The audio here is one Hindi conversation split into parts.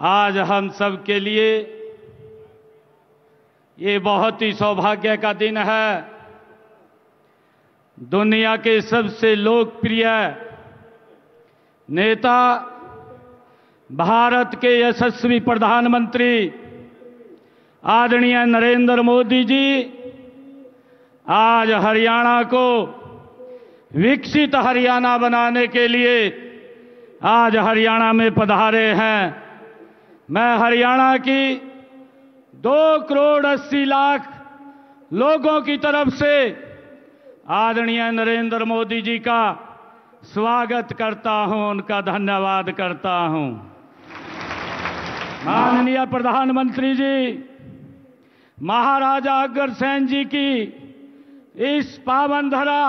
आज हम सब के लिए ये बहुत ही सौभाग्य का दिन है। दुनिया के सबसे लोकप्रिय नेता, भारत के यशस्वी प्रधानमंत्री आदरणीय नरेंद्र मोदी जी आज हरियाणा को विकसित हरियाणा बनाने के लिए आज हरियाणा में पधारे हैं। मैं हरियाणा की 2,80,00,000 लोगों की तरफ से आदरणीय नरेंद्र मोदी जी का स्वागत करता हूं, उनका धन्यवाद करता हूं। माननीय प्रधानमंत्री जी, महाराजा अग्रसेन जी की इस पावन धरा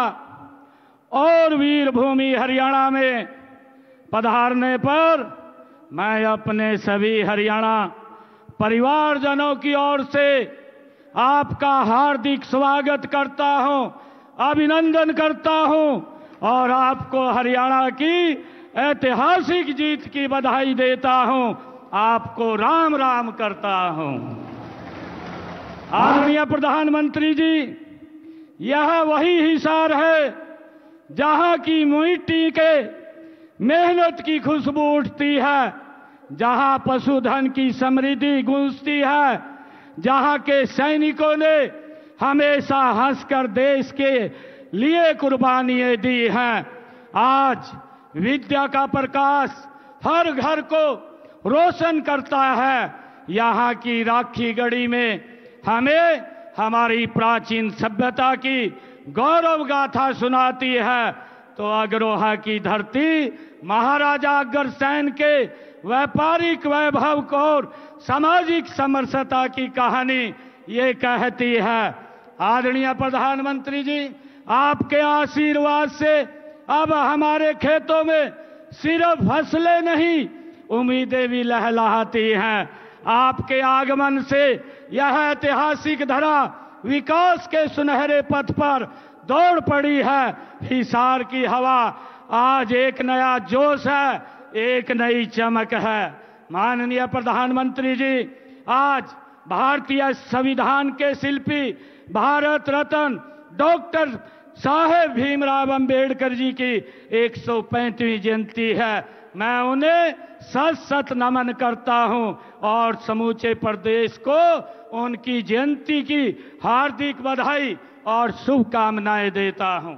और वीर भूमि हरियाणा में पधारने पर मैं अपने सभी हरियाणा परिवारजनों की ओर से आपका हार्दिक स्वागत करता हूं, अभिनंदन करता हूं और आपको हरियाणा की ऐतिहासिक जीत की बधाई देता हूं। आपको राम राम करता हूं। आदरणीय प्रधानमंत्री जी, यह वही हिसार है जहां की मिट्टी के मेहनत की खुशबू उठती है, जहां पशुधन की समृद्धि गूंजती है, जहां के सैनिकों ने हमेशा हंसकर देश के लिए कुर्बानियां दी हैं। आज विद्या का प्रकाश हर घर को रोशन करता है। यहाँ की राखी गढ़ी में हमें हमारी प्राचीन सभ्यता की गौरव गाथा सुनाती है। तो अग्रोहा की धरती महाराजा अग्रसेन के व्यापारिक वैभव को और सामाजिक समरसता की कहानी ये कहती है। आदरणीय प्रधानमंत्री जी, आपके आशीर्वाद से अब हमारे खेतों में सिर्फ फसलें नहीं, उम्मीदें भी लहलहाती हैं। आपके आगमन से यह ऐतिहासिक धरा विकास के सुनहरे पथ पर दौड़ पड़ी है। हिसार की हवा आज एक नया जोश है, एक नई चमक है। माननीय प्रधानमंत्री जी, आज भारतीय संविधान के शिल्पी भारत रत्न डॉक्टर साहेब भीमराव अंबेडकर जी की 135वीं जयंती है। मैं उन्हें सत सत नमन करता हूं और समूचे प्रदेश को उनकी जयंती की हार्दिक बधाई और शुभकामनाएं देता हूं।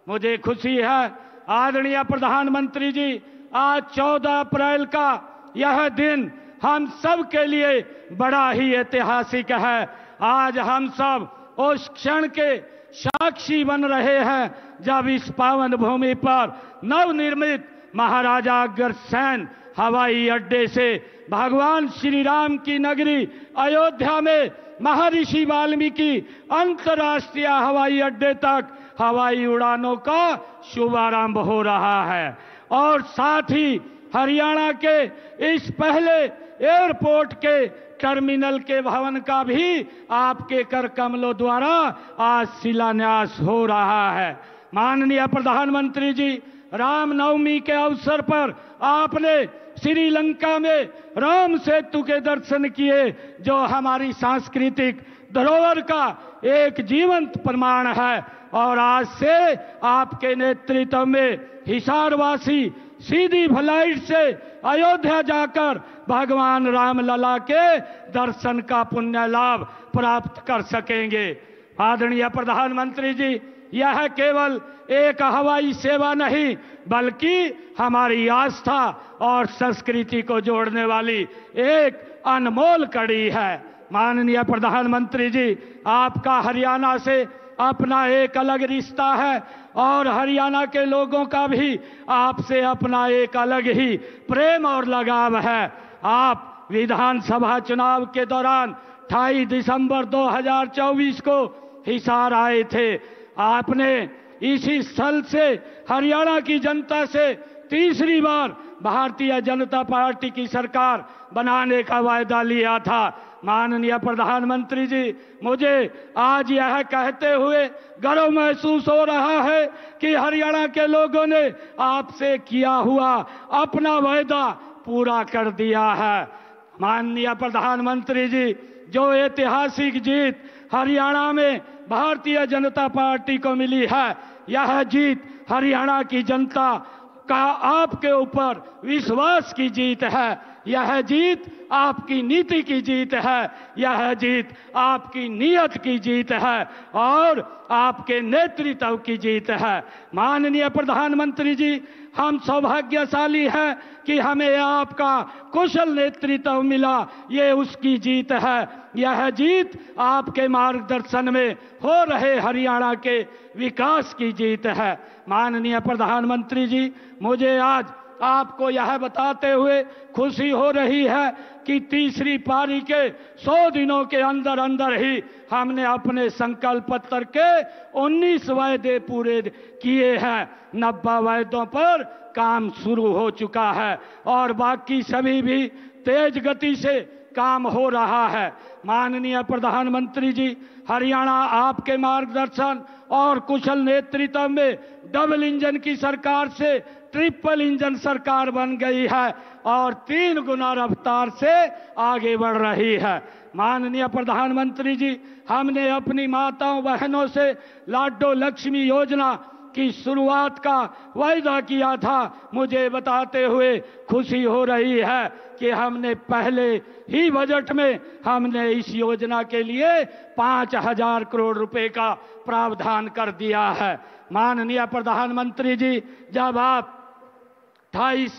मुझे खुशी है आदरणीय प्रधानमंत्री जी, आज 14 अप्रैल का यह दिन हम सब के लिए बड़ा ही ऐतिहासिक है। आज हम सब उस क्षण के साक्षी बन रहे हैं जब इस पावन भूमि पर नवनिर्मित महाराजा अग्रसेन हवाई अड्डे से भगवान श्री राम की नगरी अयोध्या में महर्षि वाल्मीकि अंतर्राष्ट्रीय हवाई अड्डे तक हवाई उड़ानों का शुभारंभ हो रहा है। और साथ ही हरियाणा के इस पहले एयरपोर्ट के टर्मिनल के भवन का भी आपके कर कमलों द्वारा आज शिलान्यास हो रहा है। माननीय प्रधानमंत्री जी, रामनवमी के अवसर पर आपने श्रीलंका में राम सेतु के दर्शन किए, जो हमारी सांस्कृतिक धरोहर का एक जीवंत प्रमाण है। और आज से आपके नेतृत्व में हिसारवासी सीधी फ्लाइट से अयोध्या जाकर भगवान रामलला के दर्शन का पुण्य लाभ प्राप्त कर सकेंगे। आदरणीय प्रधानमंत्री जी, यह केवल एक हवाई सेवा नहीं बल्कि हमारी आस्था और संस्कृति को जोड़ने वाली एक अनमोल कड़ी है। माननीय प्रधानमंत्री जी, आपका हरियाणा से अपना एक अलग रिश्ता है और हरियाणा के लोगों का भी आपसे अपना एक अलग ही प्रेम और लगाव है। आप विधानसभा चुनाव के दौरान 28 दिसंबर 2024 को हिसार आए थे। आपने इसी स्थल से हरियाणा की जनता से तीसरी बार भारतीय जनता पार्टी की सरकार बनाने का वायदा लिया था। माननीय प्रधानमंत्री जी, मुझे आज यह कहते हुए गर्व महसूस हो रहा है कि हरियाणा के लोगों ने आपसे किया हुआ अपना वायदा पूरा कर दिया है। माननीय प्रधानमंत्री जी, जो ऐतिहासिक जीत हरियाणा में भारतीय जनता पार्टी को मिली है, यह जीत हरियाणा की जनता का आपके ऊपर विश्वास की जीत है। यह जीत आपकी नीति की जीत है, यह जीत आपकी नीयत की जीत है और आपके नेतृत्व की जीत है। माननीय प्रधानमंत्री जी, हम सौभाग्यशाली हैं कि हमें आपका कुशल नेतृत्व मिला, ये उसकी जीत है। यह जीत आपके मार्गदर्शन में हो रहे हरियाणा के विकास की जीत है। माननीय प्रधानमंत्री जी, मुझे आज आपको यह बताते हुए खुशी हो रही है कि तीसरी पारी के 100 दिनों के अंदर अंदर ही हमने अपने संकल्प पत्र के 19 वायदे पूरे किए हैं। 90 वायदों पर काम शुरू हो चुका है और बाकी सभी भी तेज गति से काम हो रहा है। माननीय प्रधानमंत्री जी, हरियाणा आपके मार्गदर्शन और कुशल नेतृत्व में डबल इंजन की सरकार से ट्रिपल इंजन सरकार बन गई है और 3 गुना रफ्तार से आगे बढ़ रही है। माननीय प्रधानमंत्री जी, हमने अपनी माताओं बहनों से लाडो लक्ष्मी योजना की शुरुआत का वायदा किया था। मुझे बताते हुए खुशी हो रही है कि हमने पहले ही बजट में हमने इस योजना के लिए 5,000 करोड़ रुपए का प्रावधान कर दिया है। माननीय प्रधानमंत्री जी, जब आप 28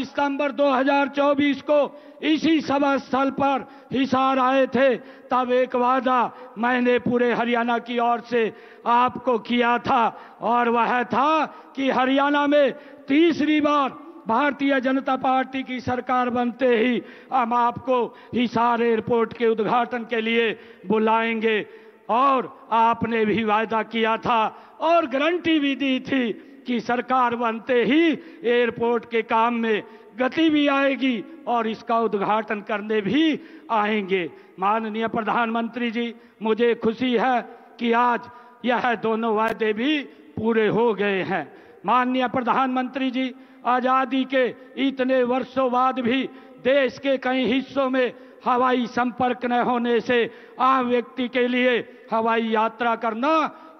सितंबर 2024 को इसी सभा स्थल पर हिसार आए थे, तब एक वादा मैंने पूरे हरियाणा की ओर से आपको किया था और वह था कि हरियाणा में तीसरी बार भारतीय जनता पार्टी की सरकार बनते ही हम आपको हिसार एयरपोर्ट के उद्घाटन के लिए बुलाएंगे। और आपने भी वायदा किया था और गारंटी भी दी थी कि सरकार बनते ही एयरपोर्ट के काम में गति भी आएगी और इसका उद्घाटन करने भी आएंगे। माननीय प्रधानमंत्री जी, मुझे खुशी है कि आज यह दोनों वायदे भी पूरे हो गए हैं। माननीय प्रधानमंत्री जी, आजादी के इतने वर्षों बाद भी देश के कई हिस्सों में हवाई संपर्क न होने से आम व्यक्ति के लिए हवाई यात्रा करना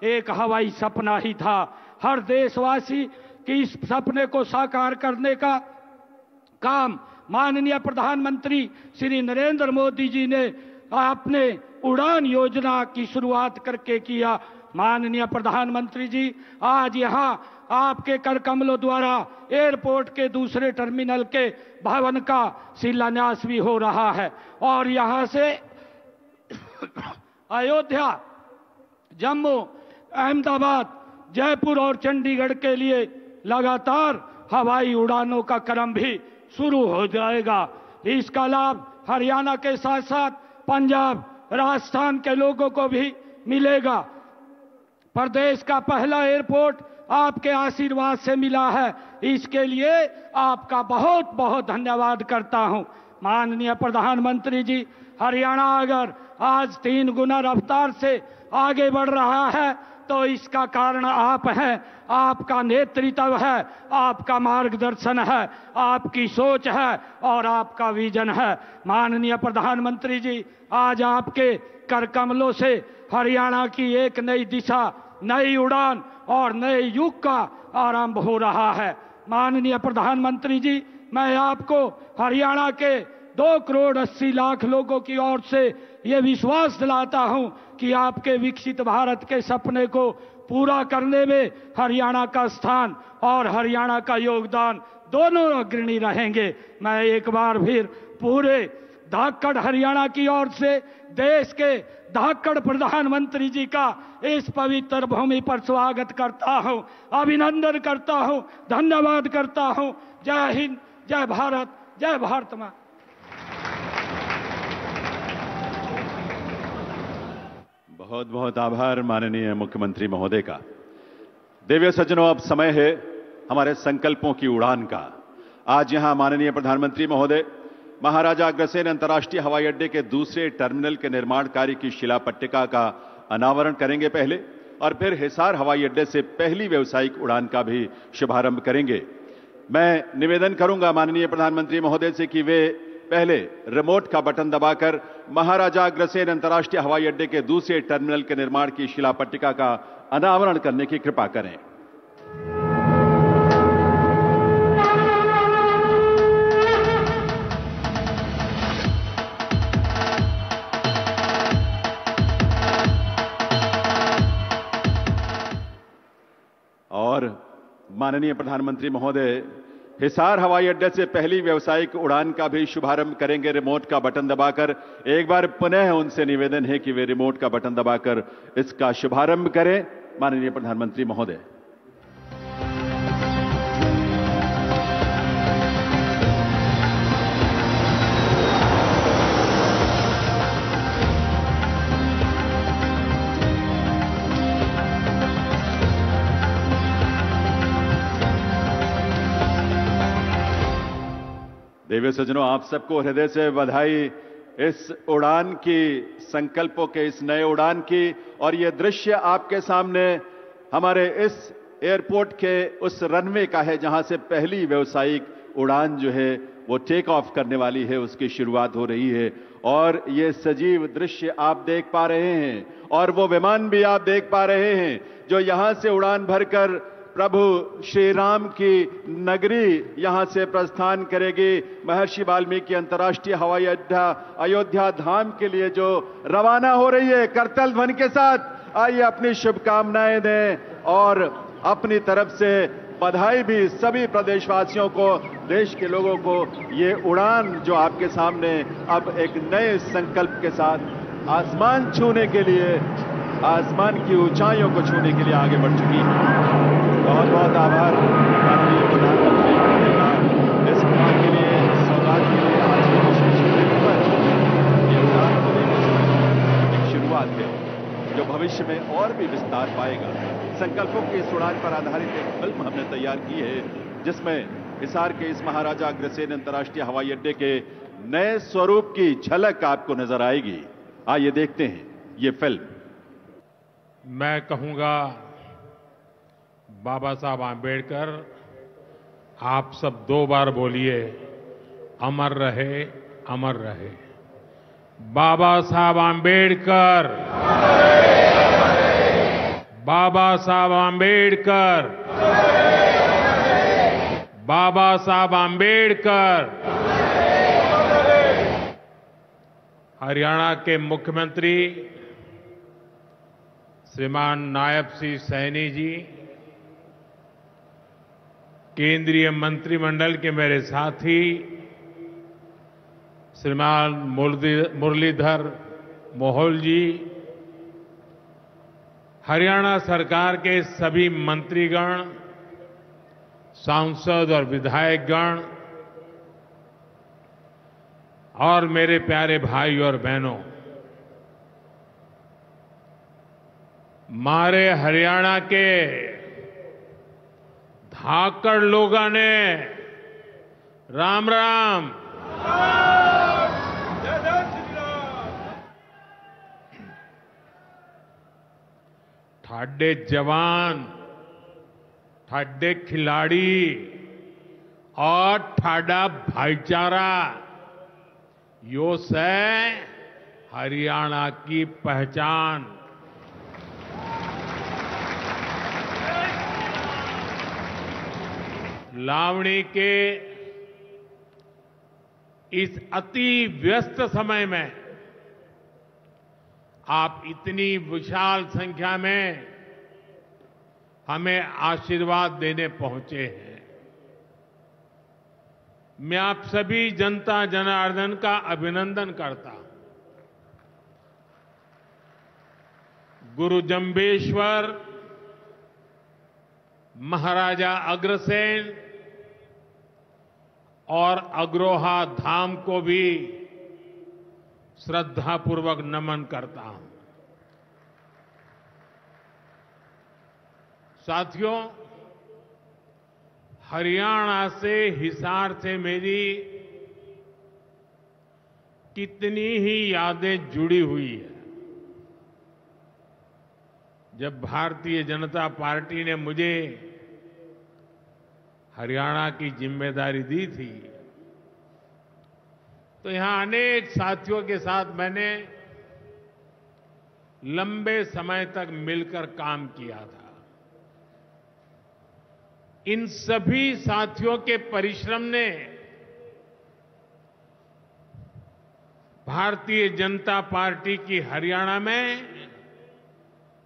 एक हवाई सपना ही था। हर देशवासी की इस सपने को साकार करने का काम माननीय प्रधानमंत्री श्री नरेंद्र मोदी जी ने अपने उड़ान योजना की शुरुआत करके किया। माननीय प्रधानमंत्री जी, आज यहाँ आपके कर कमलों द्वारा एयरपोर्ट के दूसरे टर्मिनल के भवन का शिलान्यास भी हो रहा है और यहाँ से अयोध्या, जम्मू, अहमदाबाद, जयपुर और चंडीगढ़ के लिए लगातार हवाई उड़ानों का क्रम भी शुरू हो जाएगा। इसका लाभ हरियाणा के साथ साथ पंजाब, राजस्थान के लोगों को भी मिलेगा। प्रदेश का पहला एयरपोर्ट आपके आशीर्वाद से मिला है, इसके लिए आपका बहुत बहुत धन्यवाद करता हूं। माननीय प्रधानमंत्री जी, हरियाणा अगर आज 3 गुना रफ्तार से आगे बढ़ रहा है तो इसका कारण आप हैं, आपका नेतृत्व है, आपका मार्गदर्शन है, आपकी सोच है और आपका विजन है। माननीय प्रधानमंत्री जी, आज आपके कर कमलों से हरियाणा की एक नई दिशा, नई उड़ान और नए युग का आरंभ हो रहा है। माननीय प्रधानमंत्री जी, मैं आपको हरियाणा के 2 करोड़ 80 लाख लोगों की ओर से ये विश्वास दिलाता हूं कि आपके विकसित भारत के सपने को पूरा करने में हरियाणा का स्थान और हरियाणा का योगदान दोनों अग्रणी रहेंगे। मैं एक बार फिर पूरे धाकड़ हरियाणा की ओर से देश के धाकड़ प्रधानमंत्री जी का इस पवित्र भूमि पर स्वागत करता हूं, अभिनंदन करता हूं, धन्यवाद करता हूं। जय हिंद, जय भारत, जय भारत मां। बहुत बहुत आभार माननीय मुख्यमंत्री महोदय का। देवियों सज्जनों, अब समय है हमारे संकल्पों की उड़ान का। आज यहां माननीय प्रधानमंत्री महोदय महाराजा अग्रसेन अंतर्राष्ट्रीय हवाई अड्डे के दूसरे टर्मिनल के निर्माण कार्य की शिलापट्टिका का अनावरण करेंगे पहले, और फिर हिसार हवाई अड्डे से पहली व्यावसायिक उड़ान का भी शुभारंभ करेंगे। मैं निवेदन करूंगा माननीय प्रधानमंत्री महोदय से कि वे पहले रिमोट का बटन दबाकर महाराजा अग्रसेन अंतर्राष्ट्रीय हवाई अड्डे के दूसरे टर्मिनल के निर्माण की शिलापट्टिका का अनावरण करने की कृपा करें। और माननीय प्रधानमंत्री महोदय हिसार हवाई अड्डे से पहली व्यावसायिक उड़ान का भी शुभारंभ करेंगे रिमोट का बटन दबाकर। एक बार पुनः उनसे निवेदन है कि वे रिमोट का बटन दबाकर इसका शुभारंभ करें। माननीय प्रधानमंत्री महोदय। देवी सज्जनों, आप सबको हृदय से बधाई इस उड़ान की, संकल्पों के इस नए उड़ान की। और ये दृश्य आपके सामने हमारे इस एयरपोर्ट के उस रनवे का है जहां से पहली व्यावसायिक उड़ान जो है वो टेक ऑफ करने वाली है, उसकी शुरुआत हो रही है। और ये सजीव दृश्य आप देख पा रहे हैं और वो विमान भी आप देख पा रहे हैं जो यहां से उड़ान भरकर प्रभु श्री राम की नगरी यहां से प्रस्थान करेगी। महर्षि वाल्मीकि अंतर्राष्ट्रीय हवाई अड्डा अयोध्या धाम के लिए जो रवाना हो रही है करतल ध्वनि के साथ। आइए अपनी शुभकामनाएं दें और अपनी तरफ से बधाई भी सभी प्रदेशवासियों को, देश के लोगों को। ये उड़ान जो आपके सामने अब एक नए संकल्प के साथ आसमान छूने के लिए, आसमान की ऊंचाइयों को छूने के लिए आगे बढ़ चुकी है। बहुत बहुत आभार माननीय प्रधानमंत्री महोदय का इस उड़ान के लिए, सौगात के लिए। आज के विशेष दिन पर ये उड़ान को एक शुरुआत है जो भविष्य में और भी विस्तार पाएगा। संकल्पों की इस उड़ान पर आधारित एक फिल्म हमने तैयार की है जिसमें हिसार के इस महाराजा अग्रसेन अंतर्राष्ट्रीय हवाई अड्डे के नए स्वरूप की झलक आपको नजर आएगी। आइए देखते हैं ये फिल्म। मैं कहूंगा बाबा साहब आम्बेडकर, आप सब 2 बार बोलिए, अमर रहे, अमर रहे। बाबा साहब आम्बेडकर, बाबा साहब आम्बेडकर, बाबा साहब आम्बेडकर। हरियाणा के मुख्यमंत्री श्रीमान नायब सिंह सैनी जी, केंद्रीय मंत्रिमंडल के मेरे साथी श्रीमान मुरलीधर मोहोल जी, हरियाणा सरकार के सभी मंत्रीगण, सांसद और विधायकगण और मेरे प्यारे भाई और बहनों, मारे हरियाणा के धाकड़ लोगों ने राम राम। ठाडे जवान, ठाडे खिलाड़ी और ठाडा भाईचारा, यो से हरियाणा की पहचान। लावणी के इस अति व्यस्त समय में आप इतनी विशाल संख्या में हमें आशीर्वाद देने पहुंचे हैं। मैं आप सभी जनता जनार्दन का अभिनंदन करता हूं। गुरु जंबेश्वर, महाराजा अग्रसेन और अग्रोहा धाम को भी श्रद्धापूर्वक नमन करता हूं। साथियों, हरियाणा से, हिसार से मेरी कितनी ही यादें जुड़ी हुई है। जब भारतीय जनता पार्टी ने मुझे हरियाणा की जिम्मेदारी दी थी तो यहां अनेक साथियों के साथ मैंने लंबे समय तक मिलकर काम किया था। इन सभी साथियों के परिश्रम ने भारतीय जनता पार्टी की हरियाणा में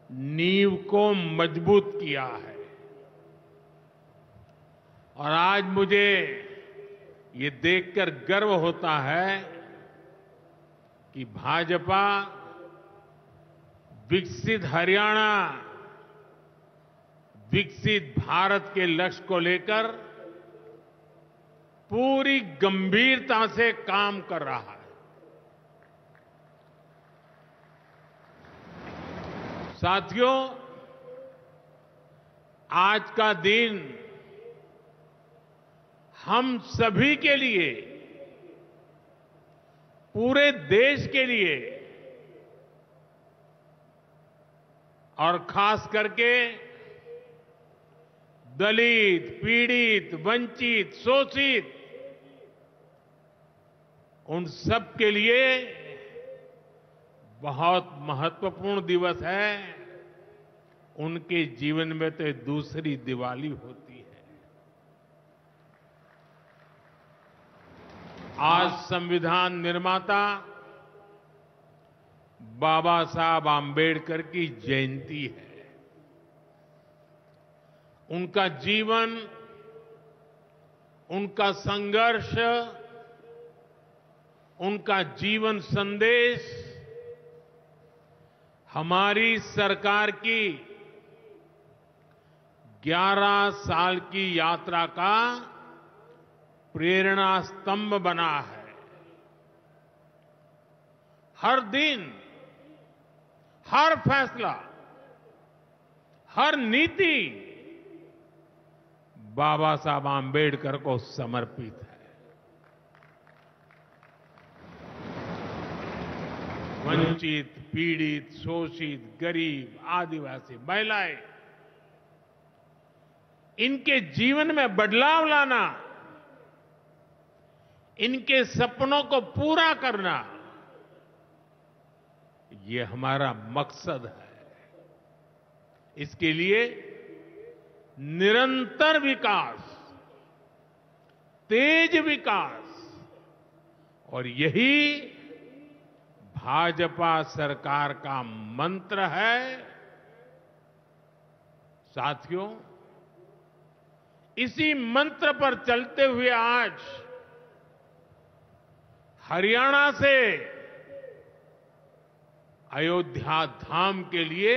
नींव को मजबूत किया है। और आज मुझे ये देखकर गर्व होता है कि भाजपा विकसित हरियाणा, विकसित भारत के लक्ष्य को लेकर पूरी गंभीरता से काम कर रहा है। साथियों, आज का दिन हम सभी के लिए, पूरे देश के लिए और खास करके दलित, पीड़ित, वंचित, शोषित उन सब के लिए बहुत महत्वपूर्ण दिवस है। उनके जीवन में तो दूसरी दिवाली होती है। आज संविधान निर्माता बाबा साहब आंबेडकर की जयंती है। उनका जीवन, उनका संघर्ष, उनका जीवन संदेश हमारी सरकार की 11 साल की यात्रा का प्रेरणा स्तंभ बना है। हर दिन, हर फैसला, हर नीति बाबा साहब आंबेडकर को समर्पित है। वंचित, पीड़ित, शोषित, गरीब, आदिवासी, महिलाएं, इनके जीवन में बदलाव लाना, इनके सपनों को पूरा करना, ये हमारा मकसद है। इसके लिए निरंतर विकास, तेज विकास, और यही भाजपा सरकार का मंत्र है। साथियों, इसी मंत्र पर चलते हुए आज हरियाणा से अयोध्या धाम के लिए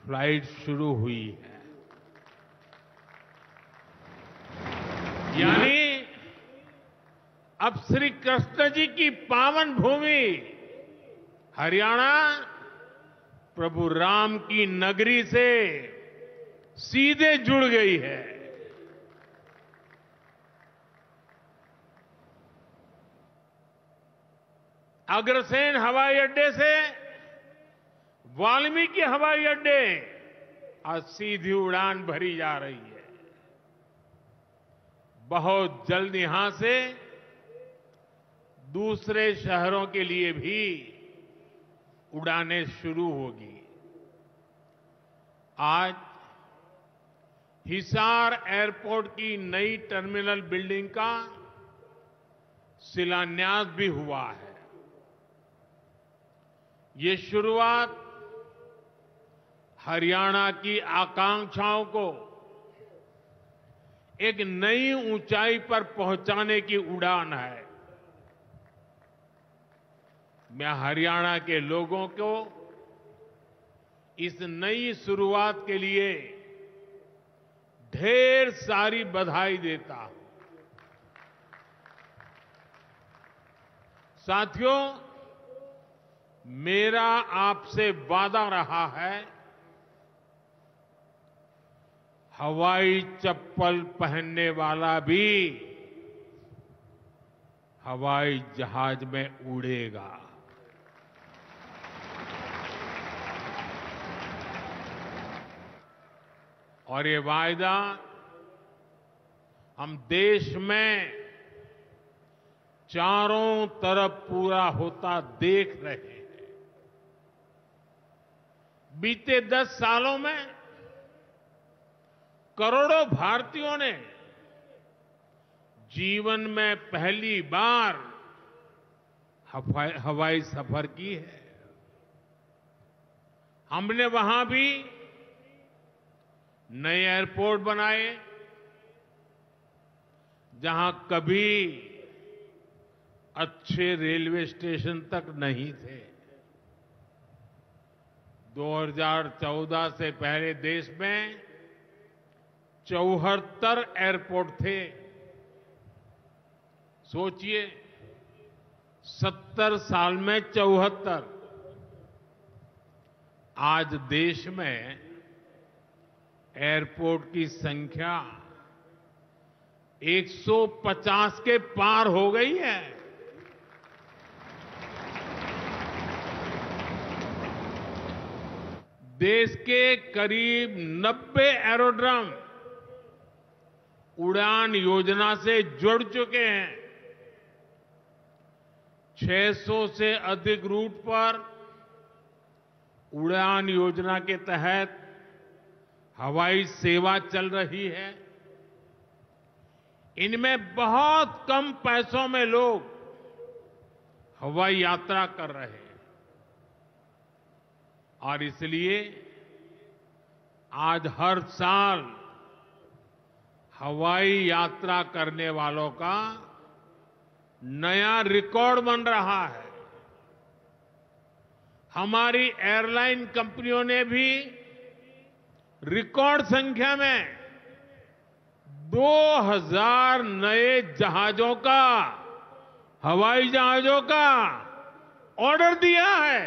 फ्लाइट शुरू हुई है। यानी अब श्री कृष्ण जी की पावन भूमि हरियाणा प्रभु राम की नगरी से सीधे जुड़ गई है। अग्रसेन हवाई अड्डे से वाल्मीकि हवाई अड्डे आज सीधी उड़ान भरी जा रही है। बहुत जल्द यहां से दूसरे शहरों के लिए भी उड़ानें शुरू होगी। आज हिसार एयरपोर्ट की नई टर्मिनल बिल्डिंग का शिलान्यास भी हुआ है। ये शुरुआत हरियाणा की आकांक्षाओं को एक नई ऊंचाई पर पहुंचाने की उड़ान है। मैं हरियाणा के लोगों को इस नई शुरुआत के लिए ढेर सारी बधाई देता हूं। साथियों, मेरा आपसे वादा रहा है, हवाई चप्पल पहनने वाला भी हवाई जहाज में उड़ेगा। और ये वायदा हम देश में चारों तरफ पूरा होता देख रहे हैं। बीते 10 सालों में करोड़ों भारतीयों ने जीवन में पहली बार हवाई सफर की है। हमने वहां भी नए एयरपोर्ट बनाए जहां कभी अच्छे रेलवे स्टेशन तक नहीं थे। 2014 से पहले देश में 74 एयरपोर्ट थे। सोचिए 70 साल में 74। आज देश में एयरपोर्ट की संख्या 150 के पार हो गई है। देश के करीब 90 एरोड्रम उड़ान योजना से जुड़ चुके हैं। 600 से अधिक रूट पर उड़ान योजना के तहत हवाई सेवा चल रही है। इनमें बहुत कम पैसों में लोग हवाई यात्रा कर रहे हैं और इसलिए आज हर साल हवाई यात्रा करने वालों का नया रिकॉर्ड बन रहा है। हमारी एयरलाइन कंपनियों ने भी रिकॉर्ड संख्या में 2000 नए जहाजों का, हवाई जहाजों का ऑर्डर दिया है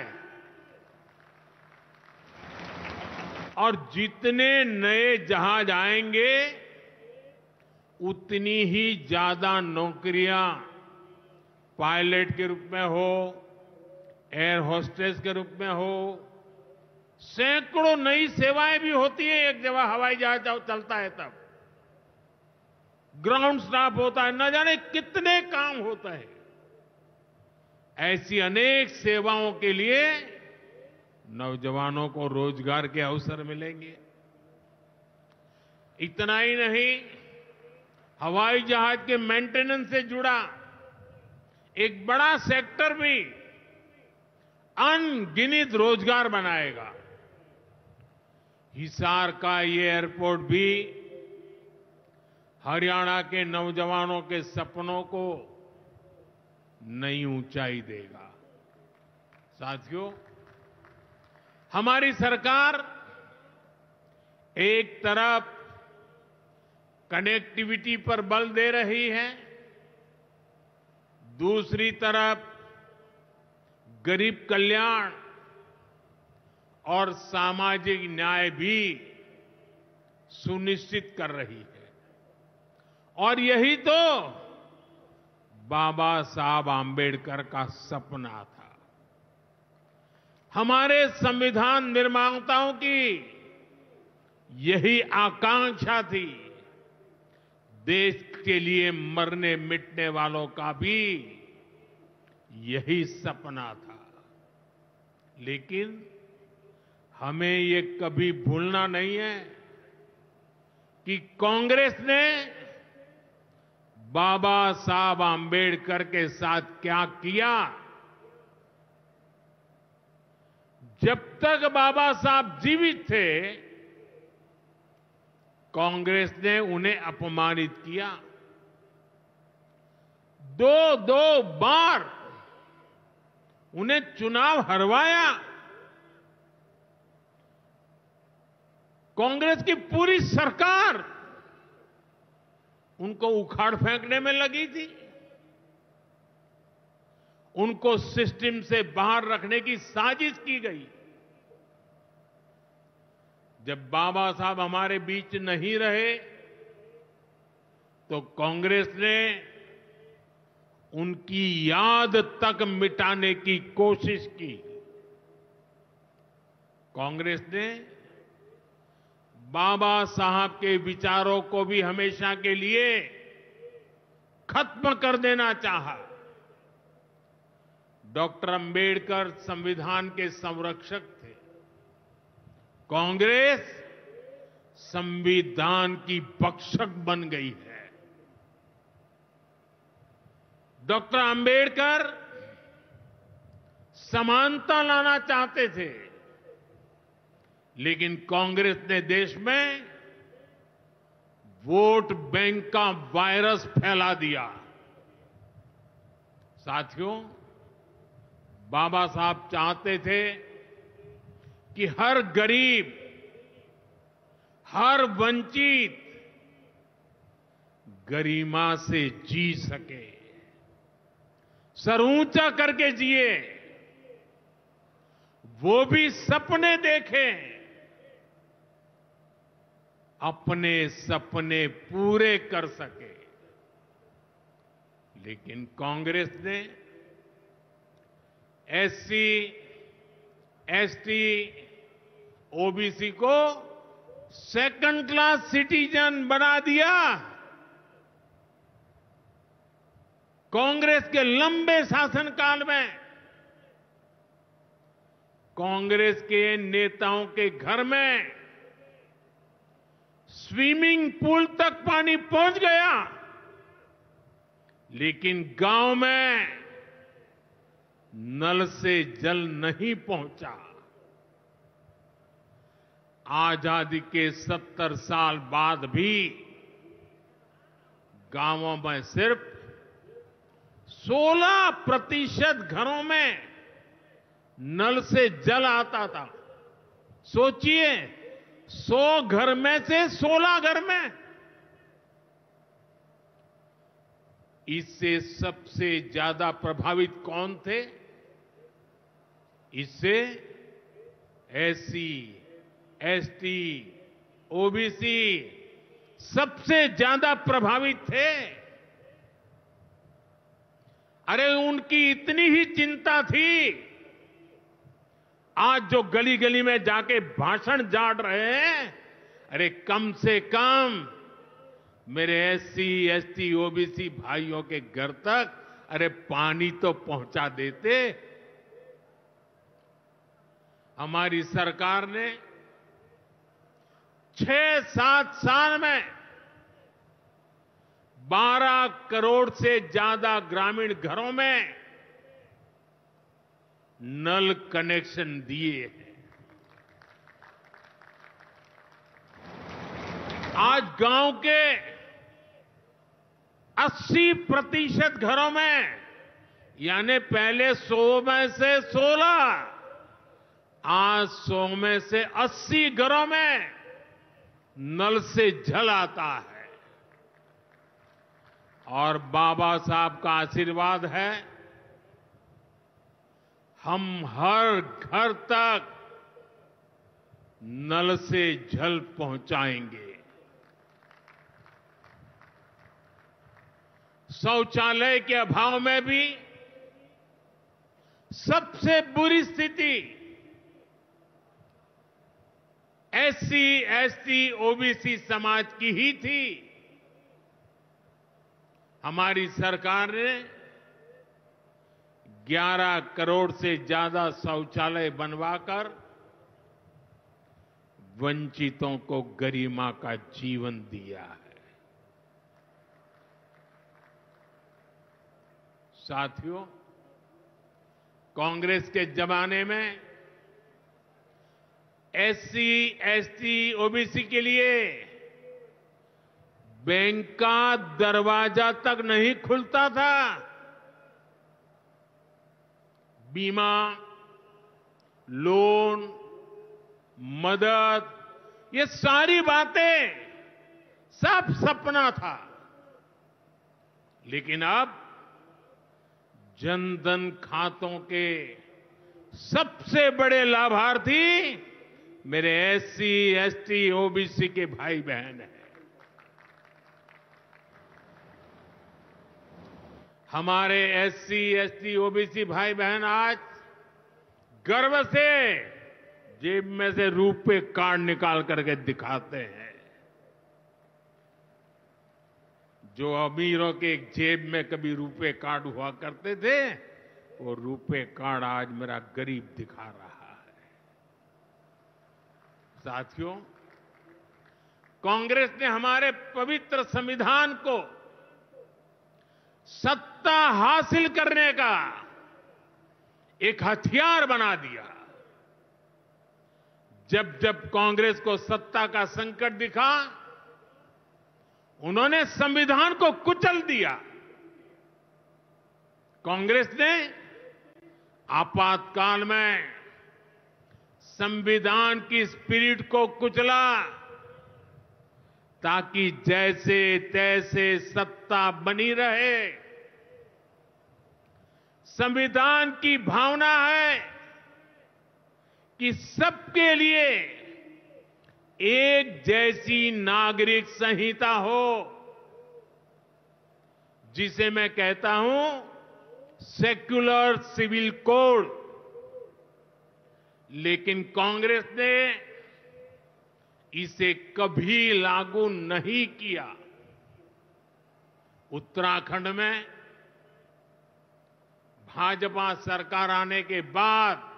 और जितने नए जहाज आएंगे उतनी ही ज्यादा नौकरियां पायलट के रूप में हो, एयर होस्टेस के रूप में हो, सैकड़ों नई सेवाएं भी होती है। एक जगह हवाई जहाज चलता है तब ग्राउंड स्टाफ होता है, न जाने कितने काम होते हैं। ऐसी अनेक सेवाओं के लिए नौजवानों को रोजगार के अवसर मिलेंगे। इतना ही नहीं, हवाई जहाज के मेंटेनेंस से जुड़ा एक बड़ा सेक्टर भी अनगिनत रोजगार बनाएगा। हिसार का ये एयरपोर्ट भी हरियाणा के नौजवानों के सपनों को नई ऊंचाई देगा। साथियों, हमारी सरकार एक तरफ कनेक्टिविटी पर बल दे रही है, दूसरी तरफ गरीब कल्याण और सामाजिक न्याय भी सुनिश्चित कर रही है। और यही तो बाबा साहब आंबेडकर का सपना था। हमारे संविधान निर्माताओं की यही आकांक्षा थी। देश के लिए मरने मिटने वालों का भी यही सपना था। लेकिन हमें ये कभी भूलना नहीं है कि कांग्रेस ने बाबा साहब आंबेडकर के साथ क्या किया। जब तक बाबा साहब जीवित थे, कांग्रेस ने उन्हें अपमानित किया। दो बार उन्हें चुनाव हरवाया। कांग्रेस की पूरी सरकार उनको उखाड़ फेंकने में लगी थी। उनको सिस्टम से बाहर रखने की साजिश की गई। जब बाबा साहब हमारे बीच नहीं रहे तो कांग्रेस ने उनकी याद तक मिटाने की कोशिश की। कांग्रेस ने बाबा साहब के विचारों को भी हमेशा के लिए खत्म कर देना चाहा। डॉक्टर अंबेडकर संविधान के संरक्षक थे। कांग्रेस संविधान की भक्षक बन गई है। डॉक्टर अंबेडकर समानता लाना चाहते थे, लेकिन कांग्रेस ने देश में वोट बैंक का वायरस फैला दिया। साथियों, बाबा साहब चाहते थे कि हर गरीब, हर वंचित गरिमा से जी सके, सर ऊंचा करके जिए, वो भी सपने देखें, अपने सपने पूरे कर सके। लेकिन कांग्रेस ने एससी, एसटी, ओबीसी को सेकंड क्लास सिटीजन बना दिया। कांग्रेस के लंबे शासनकाल में कांग्रेस के नेताओं के घर में स्विमिंग पूल तक पानी पहुंच गया, लेकिन गांव में नल से जल नहीं पहुंचा। आजादी के 70 साल बाद भी गांवों में सिर्फ 16% घरों में नल से जल आता था। सोचिए, 100 घर में से 16 घर में। इससे सबसे ज्यादा प्रभावित कौन थे? इससे एससी, एसटी, ओबीसी सबसे ज्यादा प्रभावित थे। अरे उनकी इतनी ही चिंता थी, आज जो गली गली में जाके भाषण झाड़ रहे हैं, अरे कम से कम मेरे एससी, एसटी, ओबीसी भाइयों के घर तक अरे पानी तो पहुंचा देते। हमारी सरकार ने 6-7 साल में 12 करोड़ से ज्यादा ग्रामीण घरों में नल कनेक्शन दिए हैं। आज गांव के 80% घरों में, यानी पहले 100 में से 16, आज 100 में से 80 घरों में नल से जल आता है। और बाबा साहब का आशीर्वाद है, हम हर घर तक नल से जल पहुंचाएंगे। शौचालय के अभाव में भी सबसे बुरी स्थिति एससी, एसटी, ओबीसी समाज की ही थी। हमारी सरकार ने 11 करोड़ से ज्यादा शौचालय बनवाकर वंचितों को गरिमा का जीवन दिया है। साथियों, कांग्रेस के जमाने में एससी, एसटी, ओबीसी के लिए बैंक का दरवाजा तक नहीं खुलता था। बीमा, लोन, मदद, ये सारी बातें सब सपना था। लेकिन अब जनधन खातों के सबसे बड़े लाभार्थी मेरे एससी, एसटी, ओबीसी के भाई बहन हैं। हमारे एससी, एसटी, ओबीसी भाई बहन आज गर्व से जेब में से रुपए कार्ड निकाल करके दिखाते हैं। जो अमीरों के जेब में कभी रुपए कार्ड हुआ करते थे, वो रुपे कार्ड आज मेरा गरीब दिखा रहा है। साथियों, कांग्रेस ने हमारे पवित्र संविधान को सत्ता हासिल करने का एक हथियार बना दिया। जब जब कांग्रेस को सत्ता का संकट दिखा, उन्होंने संविधान को कुचल दिया। कांग्रेस ने आपातकाल में संविधान की स्पिरिट को कुचला, ताकि जैसे तैसे सत्ता बनी रहे। संविधान की भावना है कि सबके लिए एक जैसी नागरिक संहिता हो, जिसे मैं कहता हूं सेक्युलर सिविल कोड। लेकिन कांग्रेस ने इसे कभी लागू नहीं किया। उत्तराखंड में भाजपा सरकार आने के बाद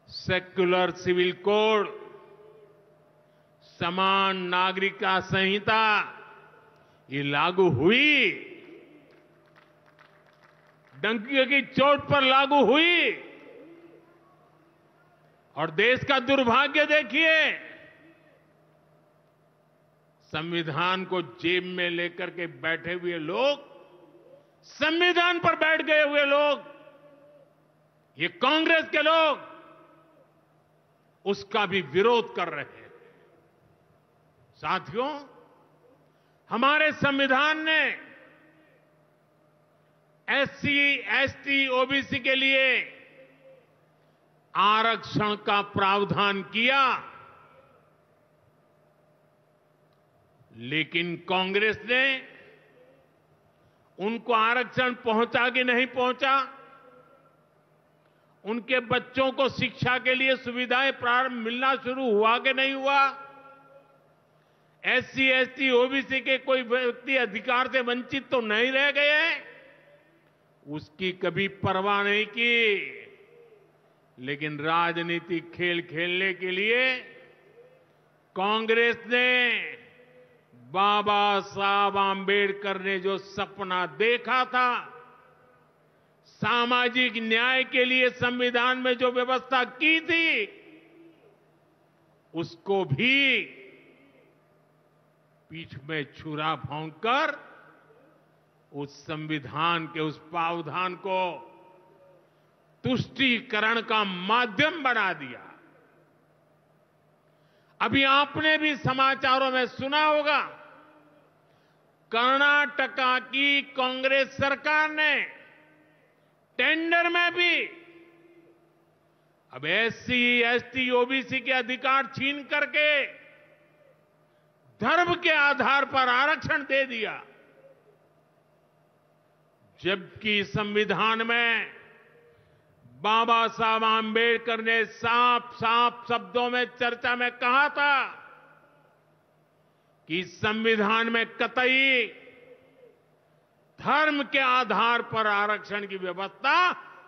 सेक्युलर सिविल कोड, समान नागरिकता संहिता ये लागू हुई, डंकी की चोट पर लागू हुई। और देश का दुर्भाग्य देखिए, संविधान को जेब में लेकर के बैठे हुए लोग, संविधान पर बैठ गए हुए लोग, ये कांग्रेस के लोग उसका भी विरोध कर रहे हैं। साथियों, हमारे संविधान ने एससी, एसटी, ओबीसी के लिए आरक्षण का प्रावधान किया, लेकिन कांग्रेस ने उनको आरक्षण पहुंचा कि नहीं पहुंचा, उनके बच्चों को शिक्षा के लिए सुविधाएं प्रारंभ मिलना शुरू हुआ कि नहीं हुआ, एससी, एसटी, ओबीसी के कोई व्यक्ति अधिकार से वंचित तो नहीं रह गए, उसकी कभी परवाह नहीं की। लेकिन राजनीतिक खेल खेलने के लिए कांग्रेस ने बाबा साहब आंबेडकर ने जो सपना देखा था, सामाजिक न्याय के लिए संविधान में जो व्यवस्था की थी, उसको भी पीठ में छुरा भोंककर उस संविधान के उस प्रावधान को तुष्टीकरण का माध्यम बना दिया। अभी आपने भी समाचारों में सुना होगा, कर्नाटका की कांग्रेस सरकार ने टेंडर में भी अब एससी, एसटी, ओबीसी के अधिकार छीन करके धर्म के आधार पर आरक्षण दे दिया। जबकि संविधान में बाबा साहब आंबेडकर ने साफ साफ शब्दों में चर्चा में कहा था कि संविधान में कतई धर्म के आधार पर आरक्षण की व्यवस्था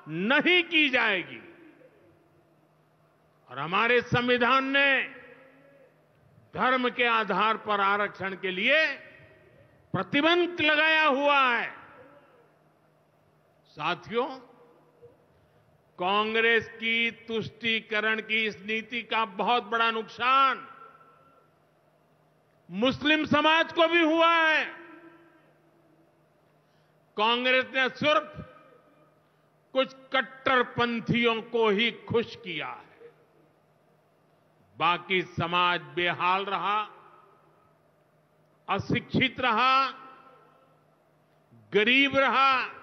नहीं की जाएगी। और हमारे संविधान ने धर्म के आधार पर आरक्षण के लिए प्रतिबंध लगाया हुआ है। साथियों, कांग्रेस की तुष्टीकरण की इस नीति का बहुत बड़ा नुकसान मुस्लिम समाज को भी हुआ है। कांग्रेस ने सिर्फ कुछ कट्टरपंथियों को ही खुश किया है, बाकी समाज बेहाल रहा, अशिक्षित रहा, गरीब रहा।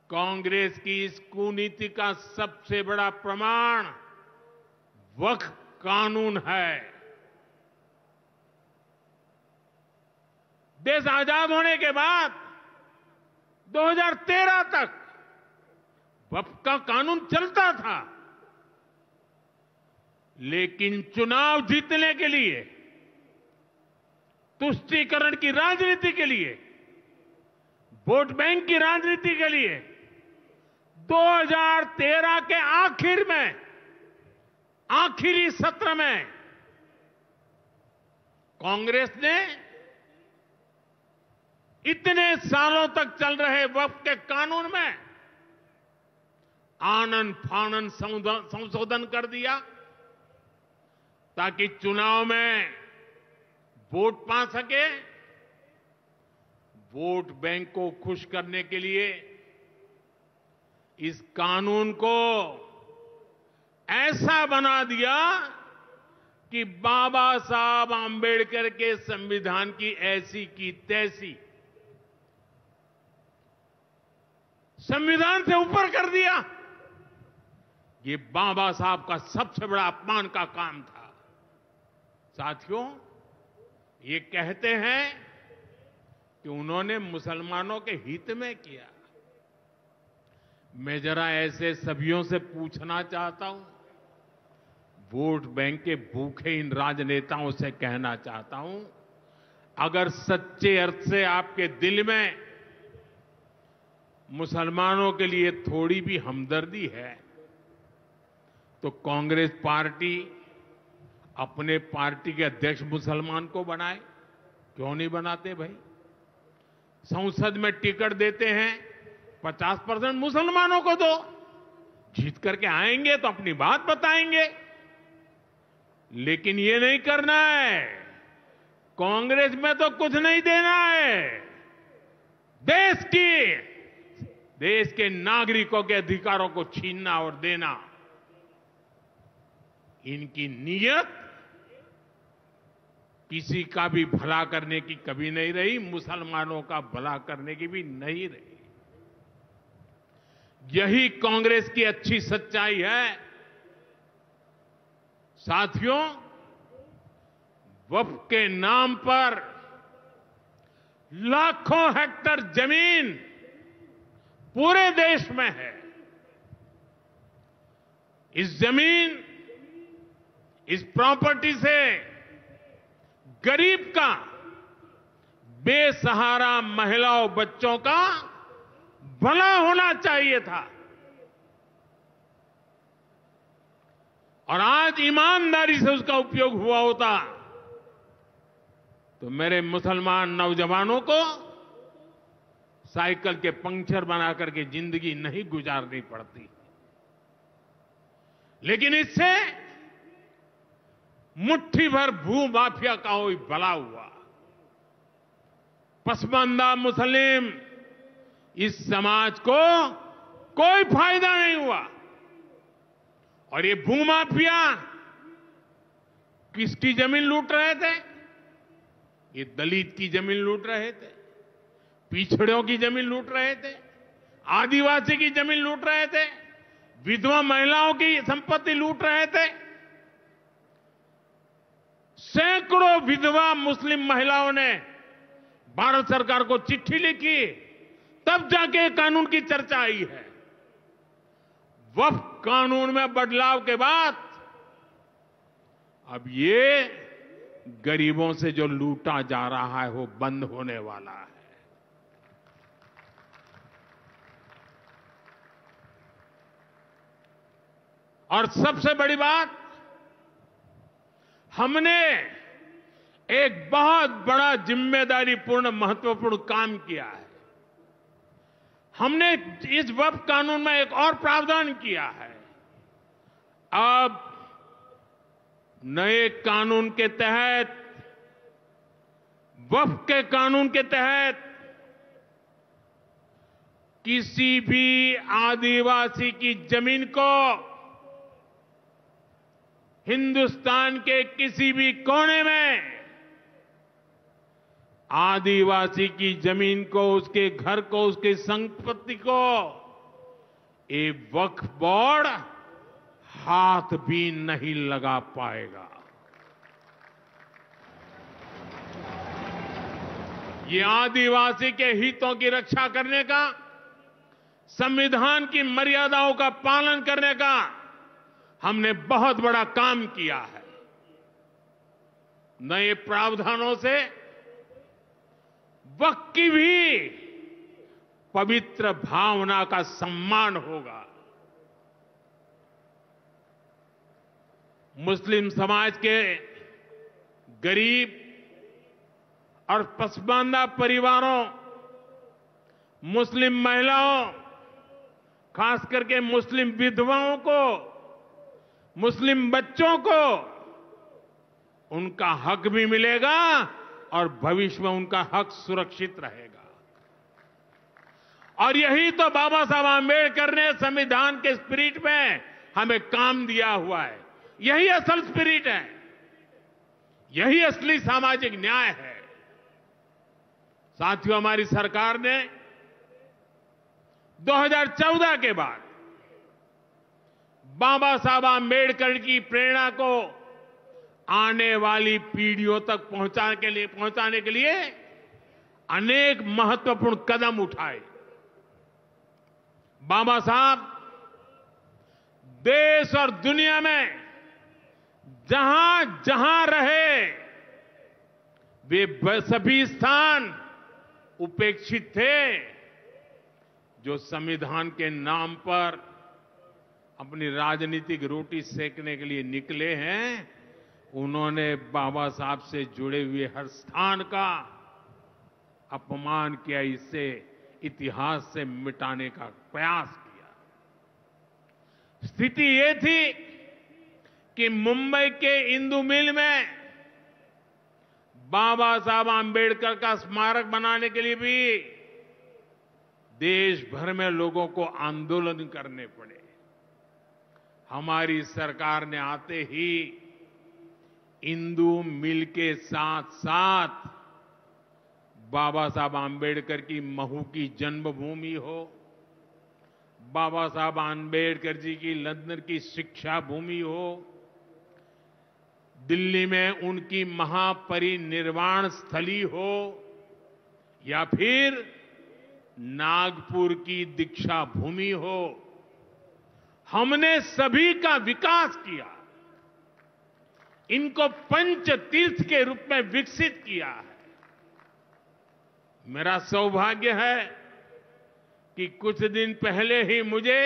कांग्रेस की इस कुनीति का सबसे बड़ा प्रमाण वक्फ कानून है। देश आजाद होने के बाद 2013 तक वक्फ का कानून चलता था, लेकिन चुनाव जीतने के लिए, तुष्टीकरण की राजनीति के लिए वोट बैंक की राजनीति के लिए 2013 के आखिर में, आखिरी सत्र में कांग्रेस ने इतने सालों तक चल रहे वक्फ के कानून में आनन फानन संशोधन कर दिया ताकि चुनाव में वोट पा सके। वोट बैंक को खुश करने के लिए इस कानून को ऐसा बना दिया कि बाबा साहब आंबेडकर के संविधान की ऐसी की तैसी संविधान से ऊपर कर दिया। ये बाबा साहब का सबसे बड़ा अपमान का काम था। साथियों, ये कहते हैं कि उन्होंने मुसलमानों के हित में किया। मैं जरा ऐसे सभियों से पूछना चाहता हूं, वोट बैंक के भूखे इन राजनेताओं से कहना चाहता हूं, अगर सच्चे अर्थ से आपके दिल में मुसलमानों के लिए थोड़ी भी हमदर्दी है तो कांग्रेस पार्टी अपने पार्टी के अध्यक्ष मुसलमान को बनाए। क्यों नहीं बनाते भाई? संसद में टिकट देते हैं, 50% मुसलमानों को दो। जीत करके आएंगे तो अपनी बात बताएंगे, लेकिन ये नहीं करना है। कांग्रेस में तो कुछ नहीं देना है। देश के नागरिकों के अधिकारों को छीनना और देना, इनकी नीयत किसी का भी भला करने की कभी नहीं रही, मुसलमानों का भला करने की भी नहीं रही। यही कांग्रेस की अच्छी सच्चाई है। साथियों, वक्फ के नाम पर लाखों हेक्टेयर जमीन पूरे देश में है। इस जमीन, इस प्रॉपर्टी से गरीब का, बेसहारा महिलाओं बच्चों का भला होना चाहिए था। और आज ईमानदारी से उसका उपयोग हुआ होता तो मेरे मुसलमान नौजवानों को साइकिल के पंक्चर बना करके जिंदगी नहीं गुजारनी पड़ती। लेकिन इससे मुट्ठी भर भू माफिया का कोई भला हुआ। पसमानदा मुस्लिम इस समाज को कोई फायदा नहीं हुआ। और ये भूमाफिया किसकी जमीन लूट रहे थे? ये दलित की जमीन लूट रहे थे, पिछड़ों की जमीन लूट रहे थे, आदिवासी की जमीन लूट रहे थे, विधवा महिलाओं की संपत्ति लूट रहे थे। सैकड़ों विधवा मुस्लिम महिलाओं ने भारत सरकार को चिट्ठी लिखी, तब जाके कानून की चर्चा आई है। वक्फ कानून में बदलाव के बाद अब ये गरीबों से जो लूटा जा रहा है वो बंद होने वाला है। और सबसे बड़ी बात, हमने एक बहुत बड़ा जिम्मेदारीपूर्ण महत्वपूर्ण काम किया है। हमने इस वक्फ कानून में एक और प्रावधान किया है। अब नए कानून के तहत, वक्फ के कानून के तहत किसी भी आदिवासी की जमीन को हिंदुस्तान के किसी भी कोने में आदिवासी की जमीन को, उसके घर को, उसकी संपत्ति को ये वक्फ बोर्ड हाथ भी नहीं लगा पाएगा। ये आदिवासी के हितों की रक्षा करने का, संविधान की मर्यादाओं का पालन करने का हमने बहुत बड़ा काम किया है। नए प्रावधानों से वक्फ की भी पवित्र भावना का सम्मान होगा। मुस्लिम समाज के गरीब और पसमानदा परिवारों, मुस्लिम महिलाओं, खास करके मुस्लिम विधवाओं को, मुस्लिम बच्चों को उनका हक भी मिलेगा और भविष्य में उनका हक सुरक्षित रहेगा। और यही तो बाबा साहब आंबेडकर ने संविधान के स्पिरिट में हमें काम दिया हुआ है। यही असल स्पिरिट है, यही असली सामाजिक न्याय है। साथियों, हमारी सरकार ने 2014 के बाद बाबा साहब आंबेडकर की प्रेरणा को आने वाली पीढ़ियों तक पहुंचाने के लिए अनेक महत्वपूर्ण कदम उठाए। बाबा साहब देश और दुनिया में जहां जहां रहे, वे सभी स्थान उपेक्षित थे। जो संविधान के नाम पर अपनी राजनीतिक रोटी सेकने के लिए निकले हैं, उन्होंने बाबा साहब से जुड़े हुए हर स्थान का अपमान किया, इसे इतिहास से मिटाने का प्रयास किया। स्थिति ये थी कि मुंबई के इंदु मिल में बाबा साहब आंबेडकर का स्मारक बनाने के लिए भी देश भर में लोगों को आंदोलन करने पड़े। हमारी सरकार ने आते ही इंदु मिल के साथ साथ बाबा साहब आंबेडकर की महू की जन्मभूमि हो, बाबा साहब आंबेडकर जी की लंदन की शिक्षा भूमि हो, दिल्ली में उनकी महापरिनिर्वाण स्थली हो, या फिर नागपुर की दीक्षा भूमि हो, हमने सभी का विकास किया। इनको पंच तीर्थ के रूप में विकसित किया है। मेरा सौभाग्य है कि कुछ दिन पहले ही मुझे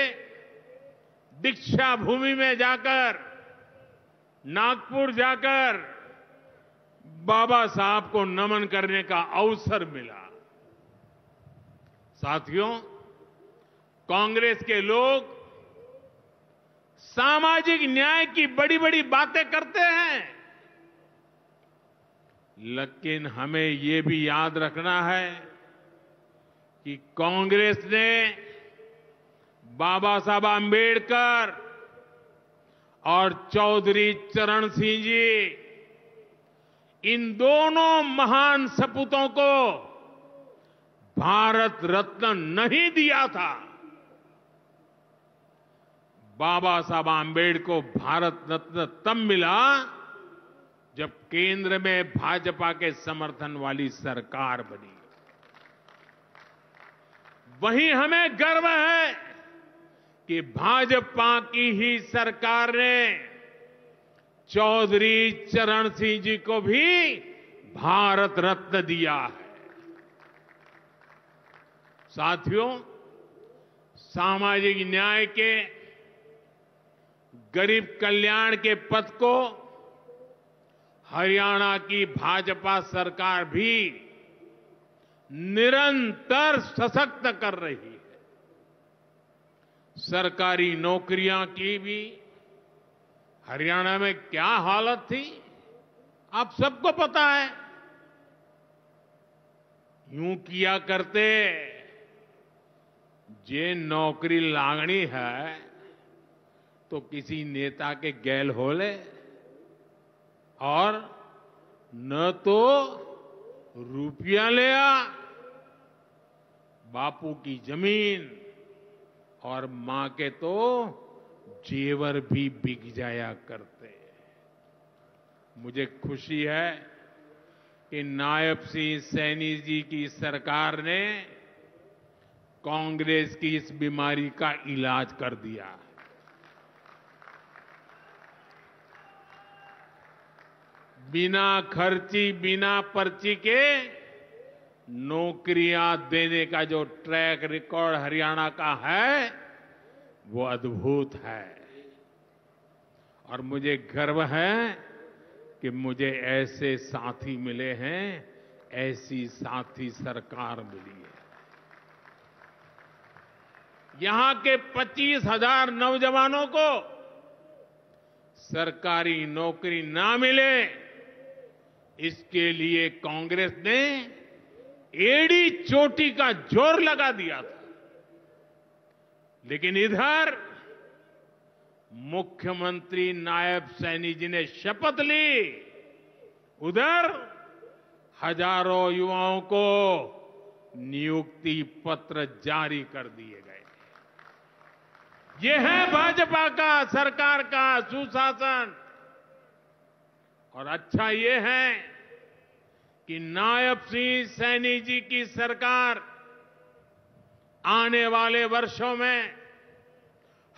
दीक्षा भूमि में जाकर, नागपुर जाकर बाबा साहब को नमन करने का अवसर मिला। साथियों, कांग्रेस के लोग सामाजिक न्याय की बड़ी बड़ी बातें करते हैं, लेकिन हमें ये भी याद रखना है कि कांग्रेस ने बाबा साहब आंबेडकर और चौधरी चरण सिंह जी, इन दोनों महान सपूतों को भारत रत्न नहीं दिया था। बाबा साहब आंबेडकर को भारत रत्न तब मिला जब केंद्र में भाजपा के समर्थन वाली सरकार बनी। वहीं हमें गर्व है कि भाजपा की ही सरकार ने चौधरी चरण सिंह जी को भी भारत रत्न दिया है। साथियों, सामाजिक न्याय के, गरीब कल्याण के पथ को हरियाणा की भाजपा सरकार भी निरंतर सशक्त कर रही है। सरकारी नौकरियां की भी हरियाणा में क्या हालत थी, आप सबको पता है। यूं किया करते, जे नौकरी लागनी है तो किसी नेता के गैल हो ले, और न तो रुपया ले आ, बापू की जमीन और मां के तो जेवर भी बिक जाया करते। मुझे खुशी है कि नायब सिंह सैनी जी की सरकार ने कांग्रेस की इस बीमारी का इलाज कर दिया। बिना खर्ची, बिना पर्ची के नौकरियां देने का जो ट्रैक रिकॉर्ड हरियाणा का है वो अद्भुत है और मुझे गर्व है कि मुझे ऐसे साथी मिले हैं, ऐसी साथी सरकार मिली है। यहां के 25,000 नौजवानों को सरकारी नौकरी ना मिले, इसके लिए कांग्रेस ने एड़ी चोटी का जोर लगा दिया था। लेकिन इधर मुख्यमंत्री नायब सैनी जी ने शपथ ली, उधर हजारों युवाओं को नियुक्ति पत्र जारी कर दिए गए। ये है भाजपा का, सरकार का सुशासन। और अच्छा ये है कि नायब सिंह सैनी जी की सरकार आने वाले वर्षों में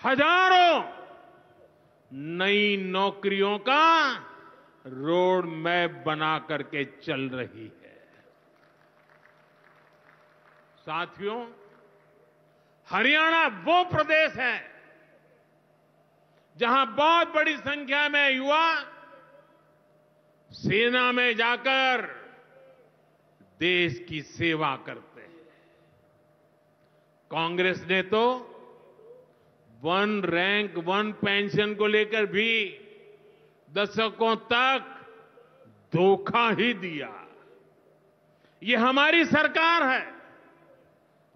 हजारों नई नौकरियों का रोड मैप बना करके चल रही है। साथियों, हरियाणा वो प्रदेश है जहां बहुत बड़ी संख्या में युवा सेना में जाकर देश की सेवा करते हैं। कांग्रेस ने तो वन रैंक वन पेंशन को लेकर भी दशकों तक धोखा ही दिया। ये हमारी सरकार है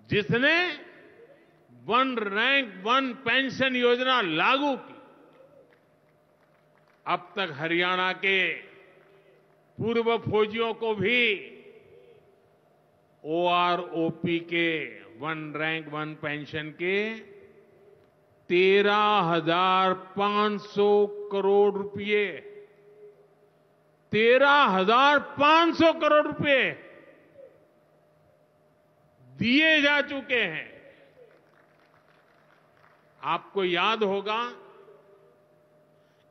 जिसने वन रैंक वन पेंशन योजना लागू की। अब तक हरियाणा के पूर्व फौजियों को भी ओआरओपी के वन रैंक वन पेंशन के 13,500 करोड़ रुपए 13,500 करोड़ रुपए दिए जा चुके हैं। आपको याद होगा,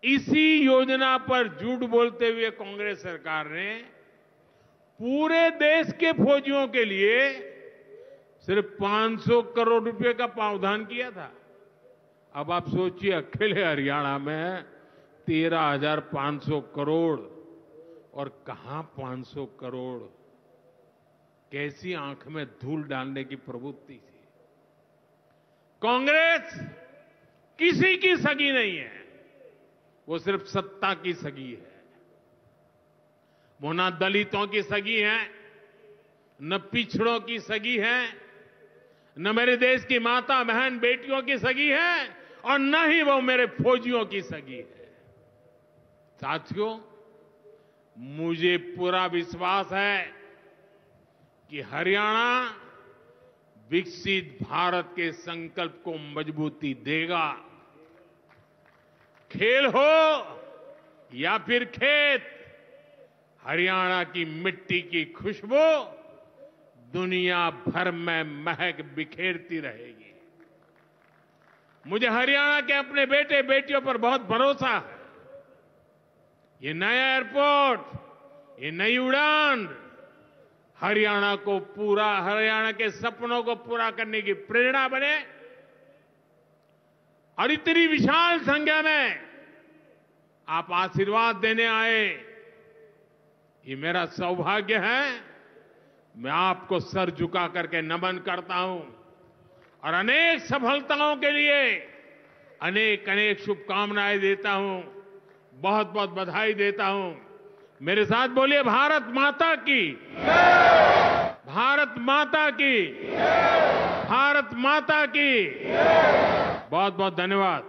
इसी योजना पर झूठ बोलते हुए कांग्रेस सरकार ने पूरे देश के फौजियों के लिए सिर्फ 500 करोड़ रुपए का प्रावधान किया था। अब आप सोचिए, अकेले हरियाणा में 13,500 करोड़, और कहां 500 करोड़, कैसी आंख में धूल डालने की प्रवृत्ति थी। कांग्रेस किसी की सगी नहीं है, वो सिर्फ सत्ता की सगी है। वो न दलितों की सगी है, न पिछड़ों की सगी है, न मेरे देश की माता बहन बेटियों की सगी है, और न ही वो मेरे फौजियों की सगी है। साथियों, मुझे पूरा विश्वास है कि हरियाणा विकसित भारत के संकल्प को मजबूती देगा। खेल हो या फिर खेत, हरियाणा की मिट्टी की खुशबू दुनिया भर में महक बिखेरती रहेगी। मुझे हरियाणा के अपने बेटे बेटियों पर बहुत भरोसा है। ये नया एयरपोर्ट, ये नई उड़ान हरियाणा के सपनों को पूरा करने की प्रेरणा बने। और इतनी विशाल संख्या में आप आशीर्वाद देने आए, ये मेरा सौभाग्य है। मैं आपको सर झुका करके नमन करता हूं और अनेक सफलताओं के लिए अनेक अनेक शुभकामनाएं देता हूं, बहुत बहुत बधाई देता हूं। मेरे साथ बोलिए, भारत माता की, भारत माता की, भारत माता की। बहुत बहुत धन्यवाद।